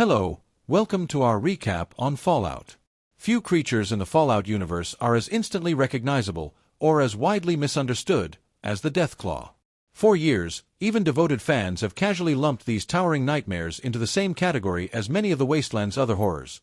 Hello, welcome to our recap on Fallout. Few creatures in the Fallout universe are as instantly recognizable, or as widely misunderstood, as the Deathclaw. For years, even devoted fans have casually lumped these towering nightmares into the same category as many of the Wasteland's other horrors.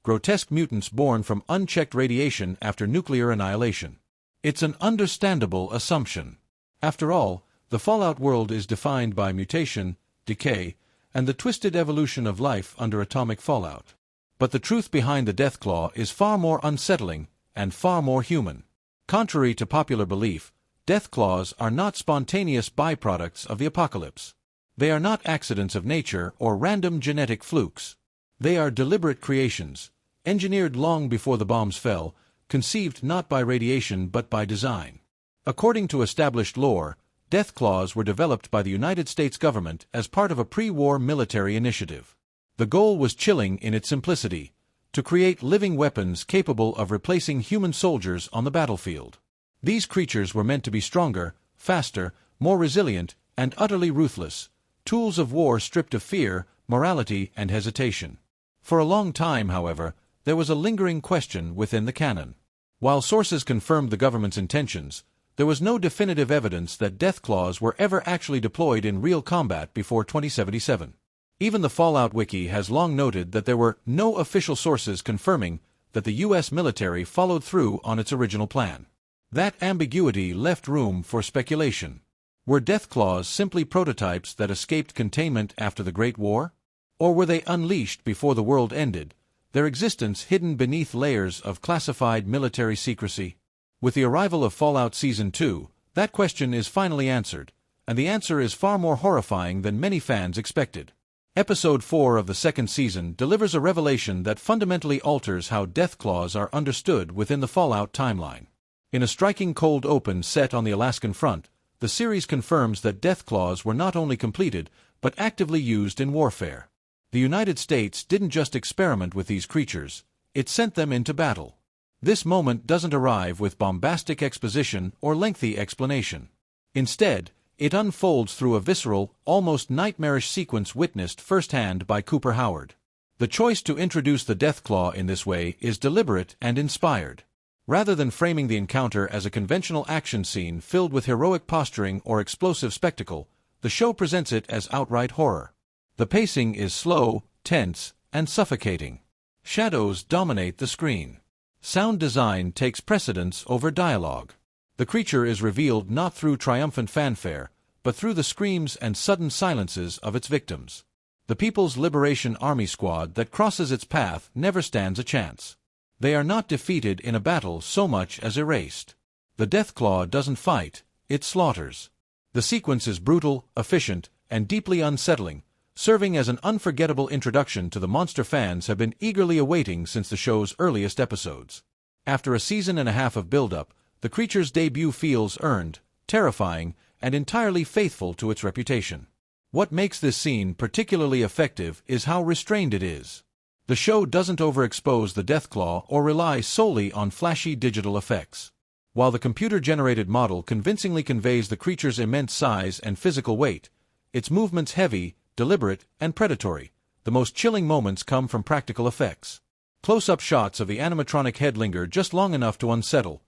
Grotesque mutants born from unchecked radiation after nuclear annihilation. It's an understandable assumption. After all, the Fallout world is defined by mutation, decay, and the twisted evolution of life under atomic fallout. But the truth behind the Deathclaw is far more unsettling and far more human. Contrary to popular belief, Deathclaws are not spontaneous byproducts of the apocalypse. They are not accidents of nature or random genetic flukes. They are deliberate creations, engineered long before the bombs fell, conceived not by radiation but by design. According to established lore, Deathclaws were developed by the United States government as part of a pre-war military initiative. The goal was chilling in its simplicity: to create living weapons capable of replacing human soldiers on the battlefield. These creatures were meant to be stronger, faster, more resilient, and utterly ruthless, tools of war stripped of fear, morality, and hesitation. For a long time, however, there was a lingering question within the canon. While sources confirmed the government's intentions, there was no definitive evidence that Deathclaws were ever actually deployed in real combat before 2077. Even the Fallout Wiki has long noted that there were no official sources confirming that the U.S. military followed through on its original plan. That ambiguity left room for speculation. Were Deathclaws simply prototypes that escaped containment after the Great War? Or were they unleashed before the world ended, their existence hidden beneath layers of classified military secrecy? With the arrival of Fallout Season 2, that question is finally answered, and the answer is far more horrifying than many fans expected. Episode 4 of the second season delivers a revelation that fundamentally alters how Deathclaws are understood within the Fallout timeline. In a striking cold open set on the Alaskan front, the series confirms that Deathclaws were not only completed, but actively used in warfare. The United States didn't just experiment with these creatures, it sent them into battle. This moment doesn't arrive with bombastic exposition or lengthy explanation. Instead, it unfolds through a visceral, almost nightmarish sequence witnessed firsthand by Cooper Howard. The choice to introduce the Deathclaw in this way is deliberate and inspired. Rather than framing the encounter as a conventional action scene filled with heroic posturing or explosive spectacle, the show presents it as outright horror. The pacing is slow, tense, and suffocating. Shadows dominate the screen. Sound design takes precedence over dialogue. The creature is revealed not through triumphant fanfare, but through the screams and sudden silences of its victims. The People's Liberation Army squad that crosses its path never stands a chance. They are not defeated in a battle so much as erased. The Deathclaw doesn't fight, it slaughters. The sequence is brutal, efficient, and deeply unsettling, serving as an unforgettable introduction to the monster fans have been eagerly awaiting since the show's earliest episodes. After a season and a half of build-up, the creature's debut feels earned, terrifying, and entirely faithful to its reputation. What makes this scene particularly effective is how restrained it is. The show doesn't overexpose the Deathclaw or rely solely on flashy digital effects. While the computer-generated model convincingly conveys the creature's immense size and physical weight, its movements heavy, deliberate, and predatory, the most chilling moments come from practical effects. Close-up shots of the animatronic head linger just long enough to unsettle,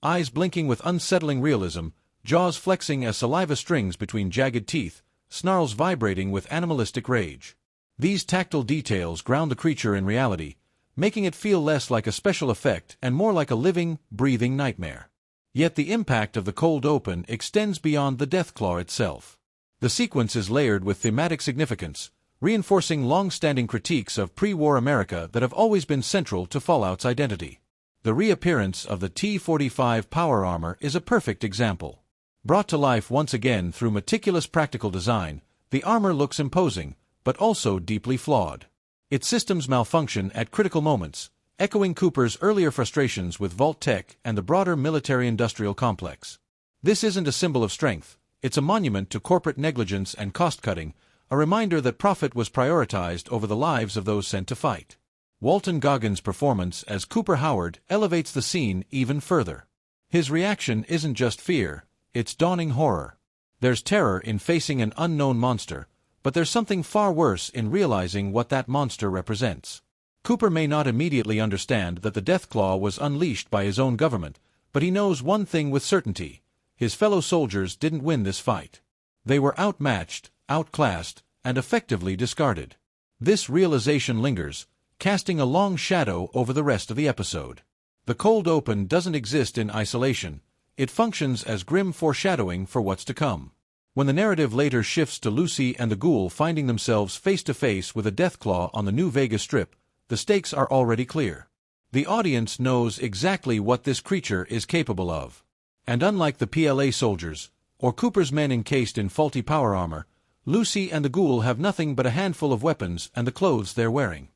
eyes blinking with unsettling realism, jaws flexing as saliva strings between jagged teeth, snarls vibrating with animalistic rage. These tactile details ground the creature in reality, making it feel less like a special effect and more like a living, breathing nightmare. Yet the impact of the cold open extends beyond the Deathclaw itself. The sequence is layered with thematic significance, reinforcing long-standing critiques of pre-war America that have always been central to Fallout's identity. The reappearance of the T-45 power armor is a perfect example. Brought to life once again through meticulous practical design, the armor looks imposing, but also deeply flawed. Its systems malfunction at critical moments, echoing Cooper's earlier frustrations with Vault Tech and the broader military-industrial complex. This isn't a symbol of strength. It's a monument to corporate negligence and cost-cutting, a reminder that profit was prioritized over the lives of those sent to fight. Walton Goggins' performance as Cooper Howard elevates the scene even further. His reaction isn't just fear, it's dawning horror. There's terror in facing an unknown monster, But there's something far worse in realizing what that monster represents. Cooper may not immediately understand that the Deathclaw was unleashed by his own government, but he knows one thing with certainty: his fellow soldiers didn't win this fight. They were outmatched, outclassed, and effectively discarded. This realization lingers, casting a long shadow over the rest of the episode. The cold open doesn't exist in isolation, it functions as grim foreshadowing for what's to come. When the narrative later shifts to Lucy and the ghoul finding themselves face to face with a Deathclaw on the New Vegas Strip, the stakes are already clear. The audience knows exactly what this creature is capable of. And unlike the PLA soldiers, or Cooper's men encased in faulty power armor, Lucy and the ghoul have nothing but a handful of weapons and the clothes they're wearing.